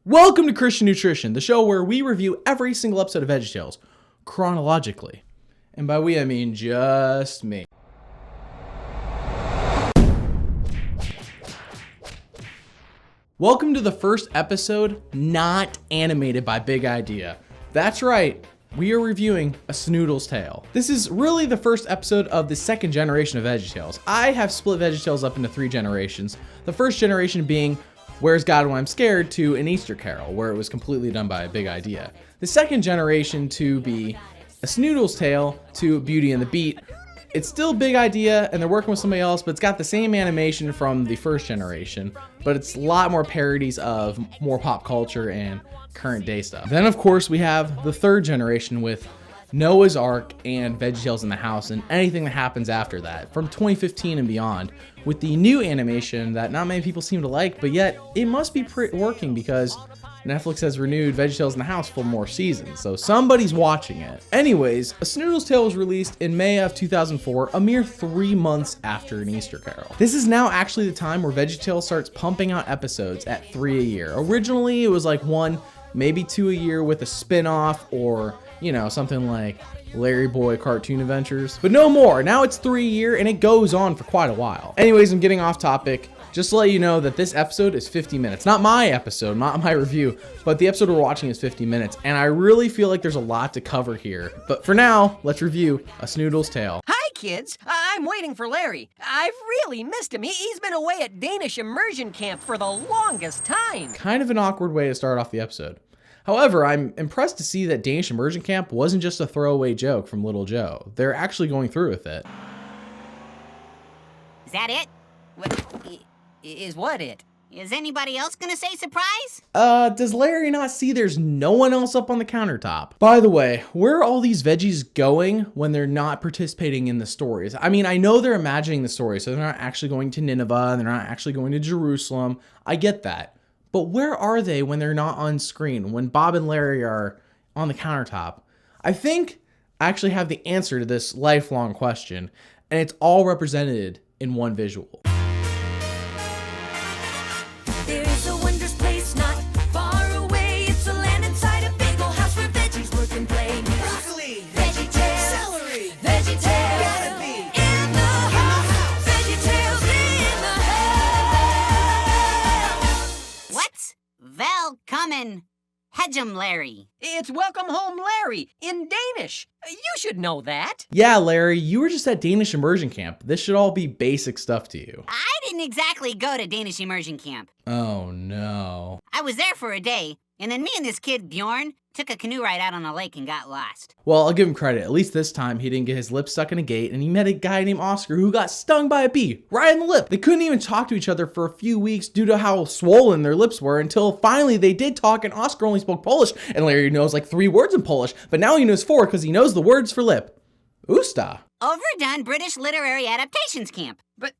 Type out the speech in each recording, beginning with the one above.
Welcome to Christian Nutrition, the show where we review every single episode of VeggieTales chronologically. And by we, I mean just me. Welcome to the first episode not animated by Big Idea. That's right, we are reviewing A Snoodle's Tale. This is really the first episode of the second generation of VeggieTales. I have split VeggieTales up into 3 generations. The first generation being Where's God When I'm Scared to An Easter Carol, where it was completely done by a Big Idea. The second generation to be A Snoodle's Tale to Beauty and the Beat. It's still Big Idea and they're working with somebody else, but it's got the same animation from the first generation, but it's a lot more parodies of more pop culture and current day stuff. Then of course we have the third generation with Noah's Ark and VeggieTales in the House and anything that happens after that from 2015 and beyond, with the new animation that not many people seem to like, but yet it must be working because Netflix has renewed VeggieTales in the House for more seasons, so somebody's watching it. Anyways, A Snoodle's Tale was released in May of 2004, a mere 3 months after An Easter Carol. This is now actually the time where VeggieTales starts pumping out episodes at 3 a year. Originally, it was like 1, maybe 2 a year with a spin-off or, you know, something like Larry Boy Cartoon Adventures. But no more, now it's 3 a year and it goes on for quite a while. Anyways, I'm getting off topic. Just to let you know that this episode is 50 minutes. Not my episode, not my review, but the episode we're watching is 50 minutes. And I really feel like there's a lot to cover here. But for now, let's review A Snoodle's Tale. Hi, kids. I'm waiting for Larry. I've really missed him. He's been away at Danish immersion camp for the longest time. Kind of an awkward way to start off the episode. However, I'm impressed to see that Danish immersion camp wasn't just a throwaway joke from Little Joe. They're actually going through with it. Is that it? Is what it? Is anybody else gonna say surprise? Does Larry not see there's no one else up on the countertop? By the way, where are all these veggies going when they're not participating in the stories? I mean, I know they're imagining the story, so they're not actually going to Nineveh, and they're not actually going to Jerusalem. I get that. But where are they when they're not on screen, when Bob and Larry are on the countertop? I think I actually have the answer to this lifelong question, and it's all represented in one visual. There is a wondrous place not far away. It's a land inside a big old house where veggies work and play. Broccoli, VeggieTales, celery, VeggieTales, gotta be in the house. VeggieTales in the house. What's Velkommen Hedgem Larry? It's Welcome Home Larry in Danish. You should know that. Yeah, Larry, you were just at Danish immersion camp. This should all be basic stuff to you. I didn't exactly go to Danish immersion camp. Oh no. I was there for a day, and then me and this kid Bjorn took a canoe ride out on a lake and got lost. Well, I'll give him credit. At least this time, he didn't get his lip stuck in a gate, and he met a guy named Oscar who got stung by a bee right in the lip. They couldn't even talk to each other for a few weeks due to how swollen their lips were until finally they did talk, and Oscar only spoke Polish, and Larry knows like 3 words in Polish, but now he knows 4 because he knows the words for lip. Usta. Overdone British Literary Adaptations Camp. But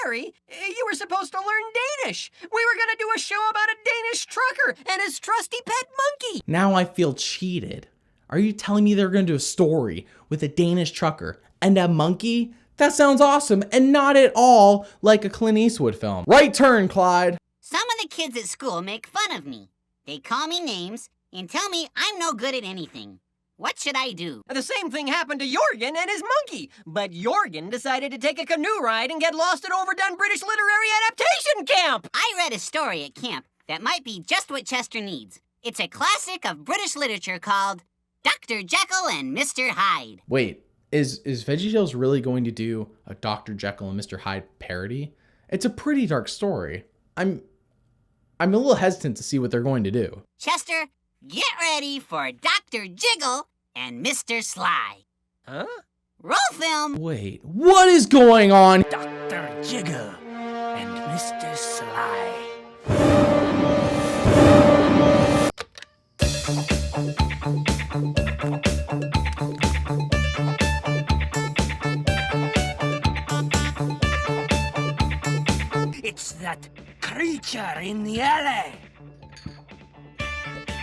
Larry, you were supposed to learn Danish. We were gonna do a show about a Danish trucker and his trusty pet monkey. Now I feel cheated. Are you telling me they're going to do a story with a Danish trucker and a monkey? That sounds awesome and not at all like a Clint Eastwood film. Right turn, Clyde. Some of the kids at school make fun of me. They call me names and tell me I'm no good at anything. What should I do? The same thing happened to Jorgen and his monkey. But Jorgen decided to take a canoe ride and get lost at Overdone British Literary Adaptation Camp. I read a story at camp that might be just what Chester needs. It's a classic of British literature called Dr. Jekyll and Mr. Hyde. Wait, is VeggieTales really going to do a Dr. Jekyll and Mr. Hyde parody? It's a pretty dark story. I'm a little hesitant to see what they're going to do. Chester, get ready for Dr. Jiggle and Mr. Sly. Huh? Roll film. Wait, what is going on? Dr. Jiggle and Mr. Sly. It's that creature in the alley.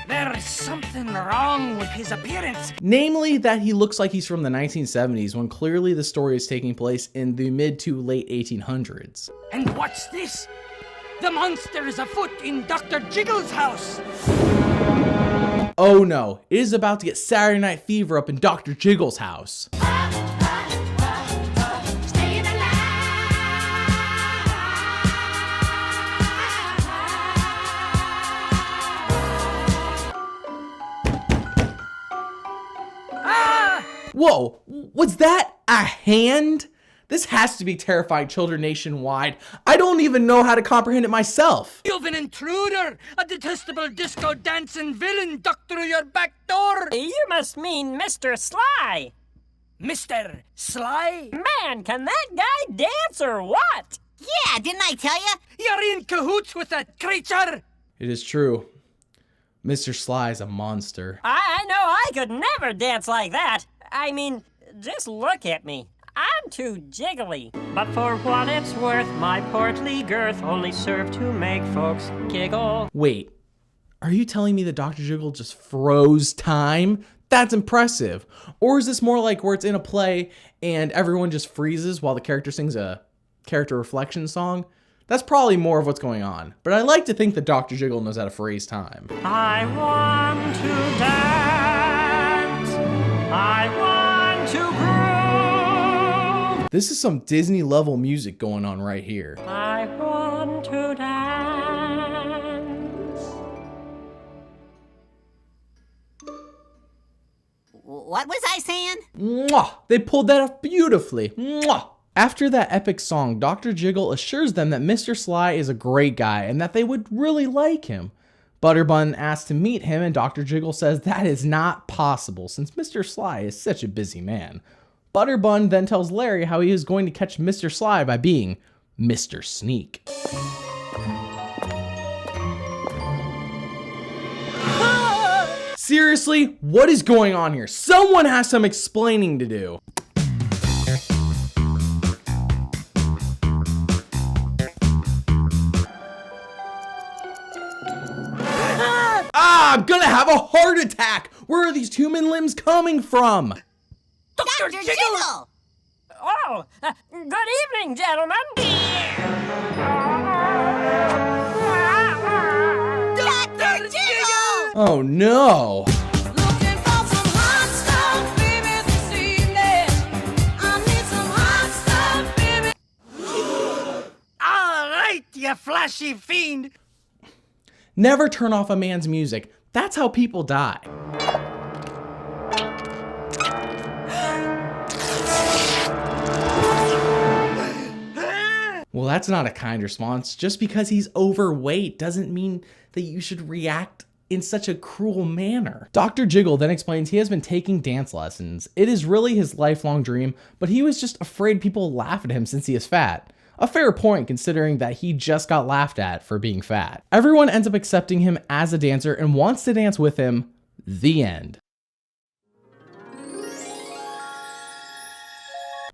There's something wrong with his appearance. Namely that he looks like he's from the 1970s when clearly the story is taking place in the mid to late 1800s. And what's this? The monster is afoot in Dr. Jiggle's house. Oh no, it is about to get Saturday Night Fever up in Dr. Jiggle's house. Staying Whoa, was that a hand? This has to be terrifying children nationwide. I don't even know how to comprehend it myself. You've an intruder, a detestable disco dancing villain ducked through your back door. You must mean Mr. Sly. Mr. Sly? Man, can that guy dance or what? Yeah, didn't I tell you? You're in cahoots with that creature. It is true. Mr. Sly is a monster. I know I could never dance like that. I mean, just look at me. I'm too jiggly. But for what it's worth, my portly girth only served to make folks giggle. Wait, are you telling me that Dr. Jiggle just froze time? That's impressive. Or is this more like where it's in a play and everyone just freezes while the character sings a character reflection song? That's probably more of what's going on. But I like to think that Dr. Jiggle knows how to freeze time. I want to dance. I want to groove. This is some Disney level music going on right here. I want to dance. What was I saying? Mwah! They pulled that off beautifully. Mwah! After that epic song, Dr. Jiggle assures them that Mr. Sly is a great guy and that they would really like him. Butterbun asks to meet him and Dr. Jiggle says that is not possible since Mr. Sly is such a busy man. Butterbun then tells Larry how he is going to catch Mr. Sly by being Mr. Sneak. Seriously, what is going on here? Someone has some explaining to do. I'm gonna have a heart attack! Where are these human limbs coming from? Dr. Jiggle! Oh, good evening, gentlemen. Dr. Jiggle! Oh no! Looking for some hot stuff, baby, this evening. I need some hot stuff, baby. All right, you flashy fiend. Never turn off a man's music. That's how people die. Well, that's not a kind response. Just because he's overweight doesn't mean that you should react in such a cruel manner. Dr. Jiggle then explains he has been taking dance lessons. It is really his lifelong dream, but he was just afraid people laugh at him since he is fat. A fair point considering that he just got laughed at for being fat. Everyone ends up accepting him as a dancer and wants to dance with him. The end.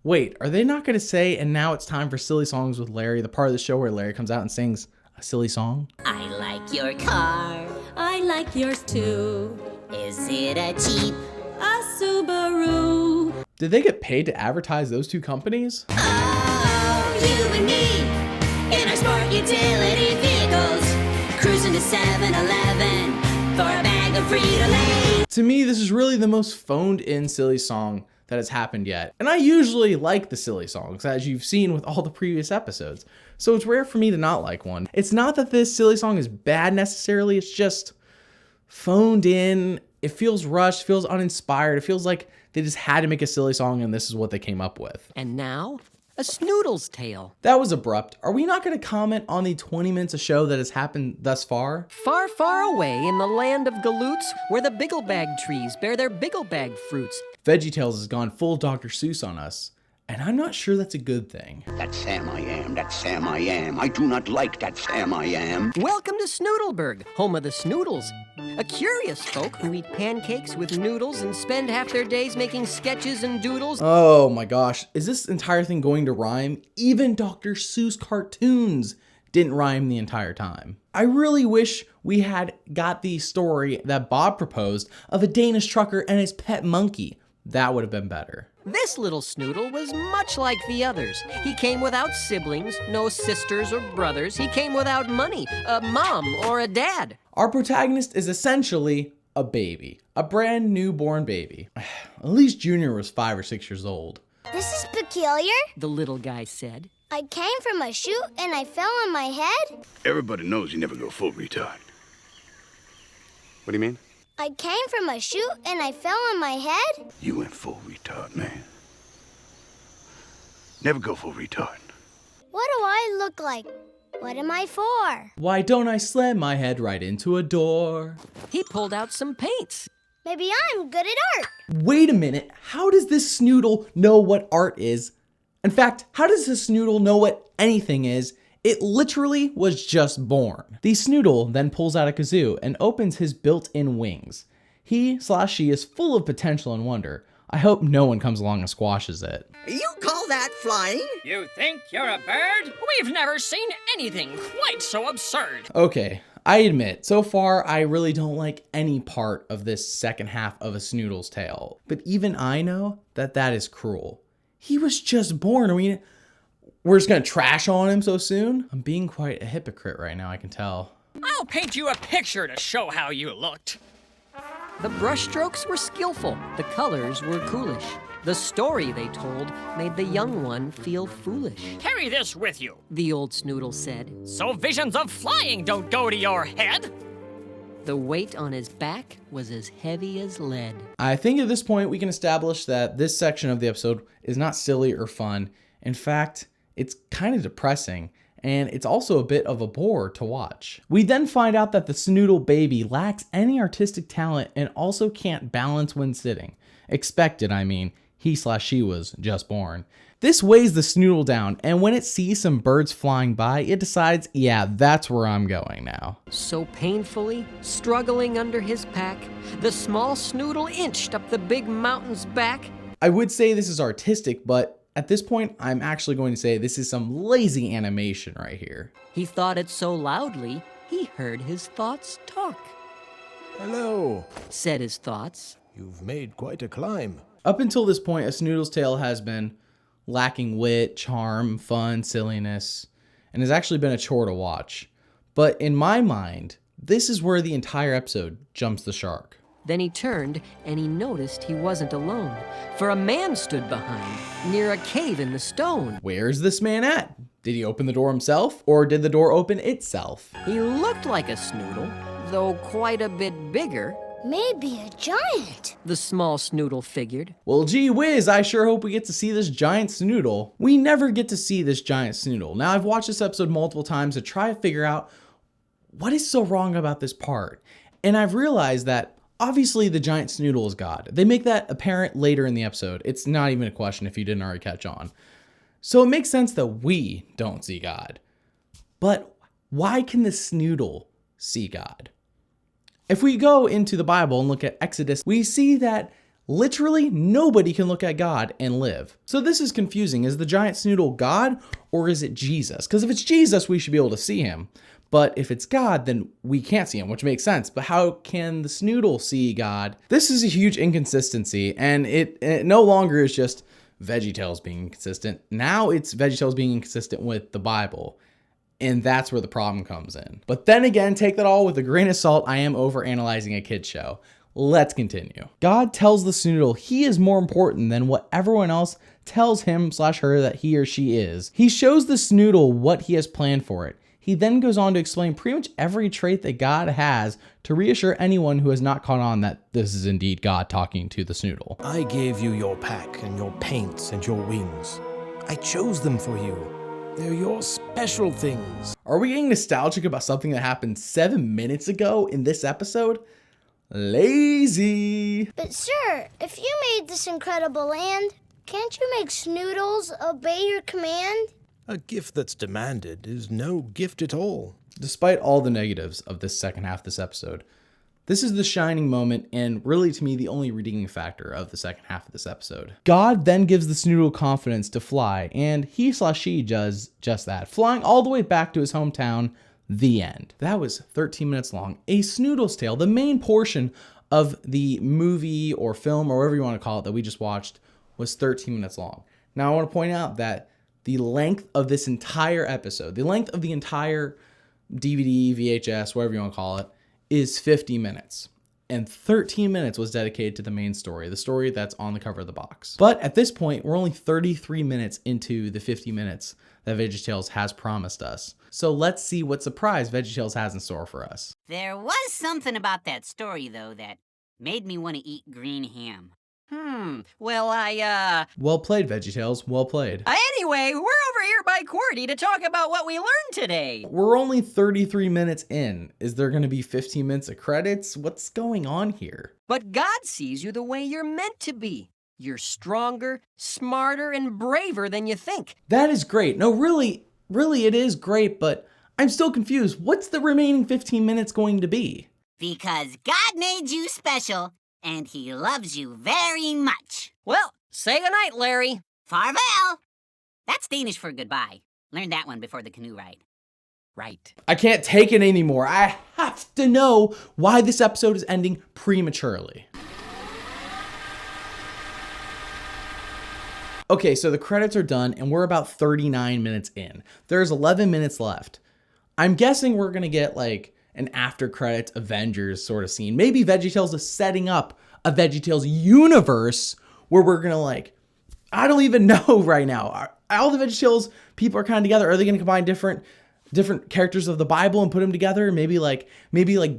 Wait, are they not going to say, and now it's time for Silly Songs with Larry, the part of the show where Larry comes out and sings a silly song? I like your car. I like yours too. Is it a Jeep? A Subaru. Did they get paid to advertise those two companies? Oh, you and me in our sport utility vehicles, cruising to 7-Eleven for a bag of Frito-Lay. To me, this is really the most phoned in silly song that has happened yet. And I usually like the silly songs, as you've seen with all the previous episodes. So it's rare for me to not like one. It's not that this silly song is bad necessarily, it's just phoned in. It feels rushed, feels uninspired. It feels like they just had to make a silly song and this is what they came up with. And now, a Snoodle's tale. That was abrupt. Are we not going to comment on the 20 minutes of show that has happened thus far? Far, far away in the land of galoots, where the bigglebag trees bear their bigglebag fruits. VeggieTales has gone full Dr. Seuss on us, and I'm not sure that's a good thing. That Sam I am, that Sam I am. I do not like that Sam I am. Welcome to Snoodleburg, home of the Snoodles. A curious folk who eat pancakes with noodles and spend half their days making sketches and doodles. Oh my gosh, is this entire thing going to rhyme? Even Dr. Seuss cartoons didn't rhyme the entire time. I really wish we had got the story that Bob proposed of a Danish trucker and his pet monkey. That would have been better. This little Snoodle was much like the others. He came without siblings, no sisters or brothers. He came without money, a mom or a dad. Our protagonist is essentially a baby, a brand newborn baby. At least Junior was 5 or 6 years old. This is peculiar. The little guy said. I came from a chute and I fell on my head. Everybody knows you never go full retard. What do you mean? I came from a chute and I fell on my head. You went full retard, man. Never go full retard. What do I look like? What am I for? Why don't I slam my head right into a door? He pulled out some paints. Maybe I'm good at art. Wait a minute, how does this Snoodle know what art is? In fact, how does this Snoodle know what anything is? It literally was just born. The Snoodle then pulls out a kazoo and opens his built-in wings. He/she is full of potential and wonder. I hope no one comes along and squashes it. You call that flying? You think you're a bird? We've never seen anything quite so absurd. Okay, I admit, so far I really don't like any part of this second half of a Snoodle's tale. But even I know that that is cruel. He was just born. We're just gonna trash on him so soon? I'm being quite a hypocrite right now, I can tell. I'll paint you a picture to show how you looked. The brushstrokes were skillful. The colors were coolish. The story they told made the young one feel foolish. Carry this with you, The old Snoodle said. so visions of flying don't go to your head. The weight on his back was as heavy as lead. I think at this point we can establish that this section of the episode is not silly or fun. In fact, it's kind of depressing, and it's also a bit of a bore to watch. We then find out that the Snoodle baby lacks any artistic talent and also can't balance when sitting. Expected, I mean. He/she was just born. This weighs the Snoodle down, and when it sees some birds flying by, it decides, yeah, that's where I'm going now. So painfully, struggling under his pack, the small Snoodle inched up the big mountain's back. I would say this is artistic, but at this point, I'm actually going to say this is some lazy animation right here. He thought it so loudly, he heard his thoughts talk. Hello. Said his thoughts. You've made quite a climb. Up until this point, a Snoodle's tale has been lacking wit, charm, fun, silliness, and has actually been a chore to watch. But in my mind, this is where the entire episode jumps the shark. Then he turned and he noticed he wasn't alone, for a man stood behind, near a cave in the stone. Where's this man at? Did he open the door himself, or did the door open itself? He looked like a Snoodle, though quite a bit bigger. Maybe a giant. The small Snoodle figured. Well, gee whiz, I sure hope we get to see this giant Snoodle. We never get to see this giant Snoodle. Now, I've watched this episode multiple times to try to figure out what is so wrong about this part. And I've realized that obviously the giant Snoodle is God. They make that apparent later in the episode. It's not even a question if you didn't already catch on. So it makes sense that we don't see God. But why can the Snoodle see God? If we go into the Bible and look at Exodus, we see that literally nobody can look at God and live. So this is confusing. Is the giant Snoodle God or is it Jesus? Because if it's Jesus, we should be able to see him. But if it's God, then we can't see him, which makes sense. But how can the Snoodle see God? This is a huge inconsistency, and it no longer is just VeggieTales being inconsistent. Now it's VeggieTales being inconsistent with the Bible. And that's where the problem comes in. But then again, take that all with a grain of salt. I am overanalyzing a kid's show. Let's continue. God tells the Snoodle he is more important than what everyone else tells him/her that he or she is. He shows the Snoodle what he has planned for it. He then goes on to explain pretty much every trait that God has to reassure anyone who has not caught on that this is indeed God talking to the Snoodle. I gave you your pack and your paints and your wings. I chose them for you. They're your special things. Are we getting nostalgic about something that happened 7 minutes ago in this episode? Lazy. But sir, if you made this incredible land, can't you make Snoodles obey your command? A gift that's demanded is no gift at all. Despite all the negatives of this second half of this episode, this is the shining moment and really to me the only redeeming factor of the second half of this episode. God then gives the Snoodle confidence to fly, and he/she does just that, flying all the way back to his hometown. The end. That was 13 minutes long. A Snoodle's Tale, the main portion of the movie or film or whatever you want to call it that we just watched, was 13 minutes long. Now I want to point out that the length of this entire episode, the length of the entire DVD, VHS, whatever you want to call it, is 50 minutes. And 13 minutes was dedicated to the main story, the story that's on the cover of the box. But at this point, we're only 33 minutes into the 50 minutes that VeggieTales has promised us. So let's see what surprise VeggieTales has in store for us. There was something about that story, though, that made me want to eat green ham. Well, Well played, VeggieTales. Well played. Anyway, we're over here by QWERTY to talk about what we learned today. We're only 33 minutes in. Is there going to be 15 minutes of credits? What's going on here? But God sees you the way you're meant to be. You're stronger, smarter, and braver than you think. That is great. No, really, it is great, but I'm still confused. What's the remaining 15 minutes going to be? Because God made you special, and he loves you very much. Well, say goodnight, Larry. Farewell! That's Danish for goodbye. Learned that one before the canoe ride. Right. I can't take it anymore. I have to know why this episode is ending prematurely. Okay, so the credits are done and we're about 39 minutes in. There's 11 minutes left. I'm guessing we're gonna get like an after credits Avengers sort of scene. Maybe VeggieTales is setting up a VeggieTales universe where we're gonna like, I don't even know right now. All the VeggieTales people are kind of together. Are they gonna combine different characters of the Bible and put them together? Maybe like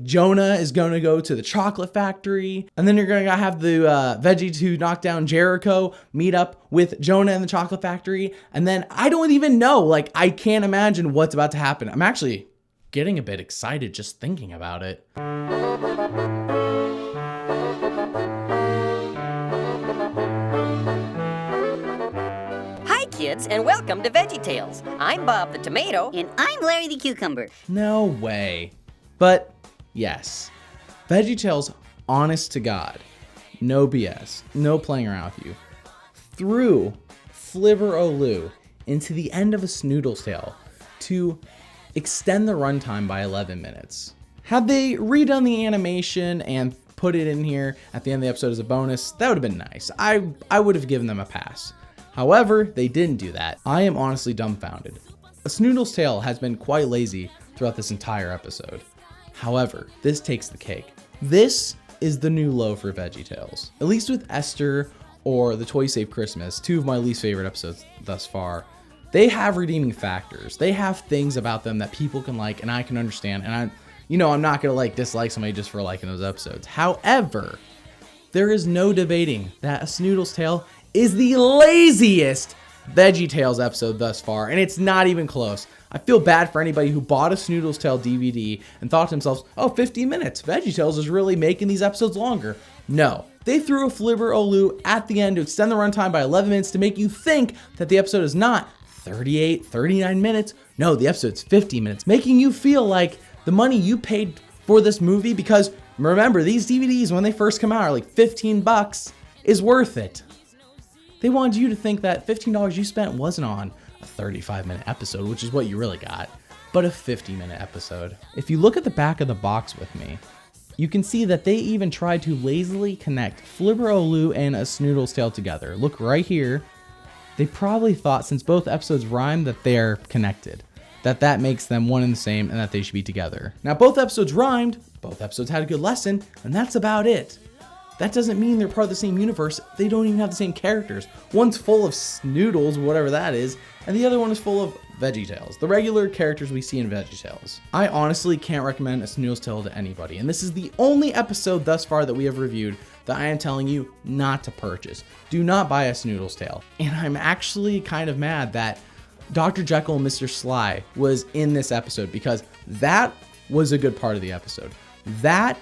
Jonah is going to go to the chocolate factory, and then you're going to have the Veggies who knock down Jericho meet up with Jonah in the chocolate factory, and then I don't even know. Like, I can't imagine what's about to happen. I'm actually getting a bit excited just thinking about it. Kids, and welcome to VeggieTales. I'm Bob the Tomato. And I'm Larry the Cucumber. No way. But yes, VeggieTales, honest to God, no BS, no playing around with you, threw Flibber-o-Loo into the end of a Snoodle's tale to extend the runtime by 11 minutes. Had they redone the animation and put it in here at the end of the episode as a bonus, that would have been nice. I would have given them a pass. However, they didn't do that. I am honestly dumbfounded. A Snoodle's tale has been quite lazy throughout this entire episode. However, this takes the cake. This is the new low for VeggieTales. At least with Esther or The Toy Save Christmas, two of my least favorite episodes thus far, they have redeeming factors. They have things about them that people can like and I can understand. And I'm not gonna like dislike somebody just for liking those episodes. However, there is no debating that A Snoodle's Tale is the laziest VeggieTales episode thus far, and it's not even close. I feel bad for anybody who bought a Snoodle's Tale DVD and thought to themselves, oh, 50 minutes, VeggieTales is really making these episodes longer. No, they threw a Flibber-o-Loo at the end to extend the runtime by 11 minutes to make you think that the episode is not 38, 39 minutes. No, the episode's 50 minutes, making you feel like the money you paid for this movie, because remember, these DVDs, when they first come out, are like $15, is worth it. They wanted you to think that $15 you spent wasn't on a 35-minute episode, which is what you really got, but a 50-minute episode. If you look at the back of the box with me, you can see that they even tried to lazily connect Flibber-o-Loo and A Snoodle's Tale together. Look right here. They probably thought, since both episodes rhyme, that they're connected, that makes them one and the same and that they should be together. Now, both episodes rhymed, both episodes had a good lesson, and that's about it. That doesn't mean they're part of the same universe. They don't even have the same characters. One's full of Snoodles, whatever that is, and the other one is full of VeggieTales, the regular characters we see in VeggieTales. I honestly can't recommend A Snoodle's Tale to anybody, and this is the only episode thus far that we have reviewed that I am telling you not to purchase. Do not buy A Snoodle's Tale. And I'm actually kind of mad that Dr. Jekyll and Mr. Sly was in this episode, because that was a good part of the episode. That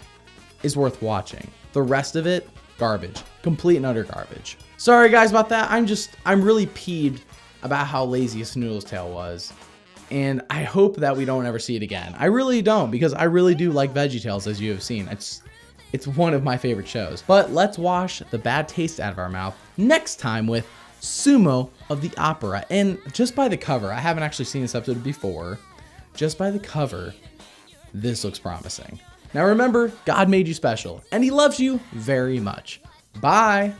is worth watching. The rest of it, garbage. Complete and utter garbage. Sorry guys about that. I'm really peeved about how lazy A Snoodle's Tale was. And I hope that we don't ever see it again. I really don't, because I really do like VeggieTales, as you have seen. It's one of my favorite shows. But let's wash the bad taste out of our mouth next time with Sumo of the Opera. And just by the cover, I haven't actually seen this episode before. Just by the cover, this looks promising. Now remember, God made you special, and he loves you very much. Bye.